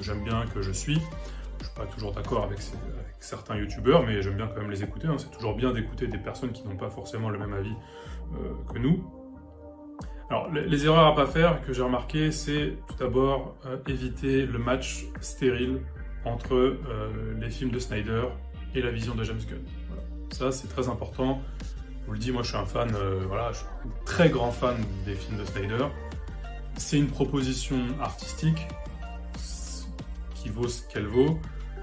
j'aime bien, que je suis. Je suis pas toujours d'accord avec certains youtubeurs, mais j'aime bien quand même les écouter. Hein. C'est toujours bien d'écouter des personnes qui n'ont pas forcément le même avis que nous. Alors, les erreurs à pas faire que j'ai remarqué, c'est tout d'abord éviter le match stérile entre les films de Snyder et la vision de James Gunn. Voilà. Ça, c'est très important. Je vous le dis, moi je suis un fan, je suis un très grand fan des films de Snyder. C'est une proposition artistique qui vaut ce qu'elle vaut.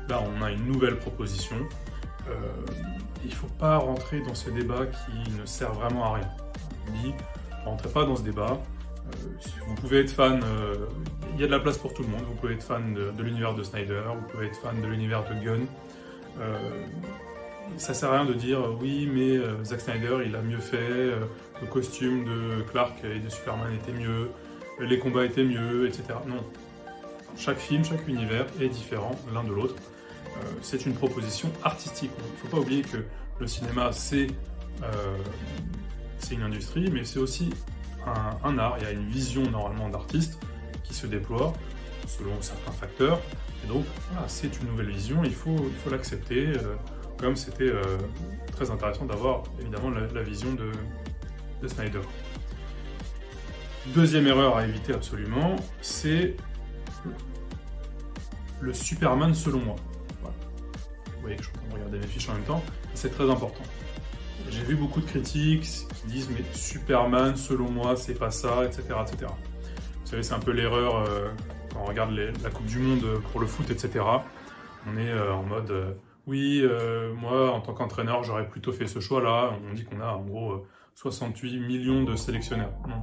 Là, on a une nouvelle proposition. Il ne faut pas rentrer dans ce débat qui ne sert vraiment à rien. Je vous dis, ne rentrez pas dans ce débat. Vous pouvez être fan, il y a de la place pour tout le monde. Vous pouvez être fan de l'univers de Snyder, vous pouvez être fan de l'univers de Gunn. Ça sert à rien de dire oui, mais Zack Snyder il a mieux fait, le costume de Clark et de Superman était mieux, les combats étaient mieux, etc. Non. Chaque film, chaque univers est différent l'un de l'autre. C'est une proposition artistique. Il ne faut pas oublier que le cinéma, c'est une industrie, mais c'est aussi un art. Il y a une vision normalement d'artiste qui se déploie selon certains facteurs. Et donc, voilà, c'est une nouvelle vision, il faut l'accepter. Comme c'était très intéressant d'avoir évidemment la vision de Snyder. Deuxième erreur à éviter absolument, c'est le Superman selon moi. Voilà. Vous voyez que je peux regarder mes fiches en même temps, c'est très important. J'ai vu beaucoup de critiques qui disent mais Superman selon moi c'est pas ça, etc. etc. Vous savez, c'est un peu l'erreur quand on regarde la Coupe du Monde pour le foot, etc. On est en mode oui, moi en tant qu'entraîneur j'aurais plutôt fait ce choix-là. On dit qu'on a en gros 68 millions de sélectionneurs. Non.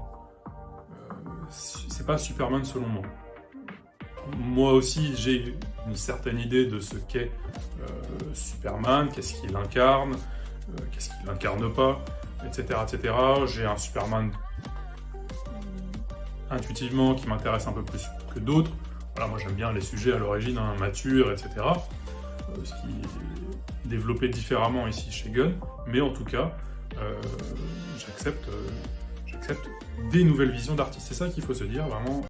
C'est pas Superman selon moi. Moi aussi j'ai une certaine idée de ce qu'est Superman, qu'est-ce qu'il incarne, qu'est-ce qu'il incarne pas, etc. etc. J'ai un Superman intuitivement qui m'intéresse un peu plus que d'autres. Voilà, moi j'aime bien les sujets à l'origine, hein, matures, etc. Ce qui est développé différemment ici chez Gunn, mais en tout cas, j'accepte des nouvelles visions d'artistes. C'est ça qu'il faut se dire, vraiment.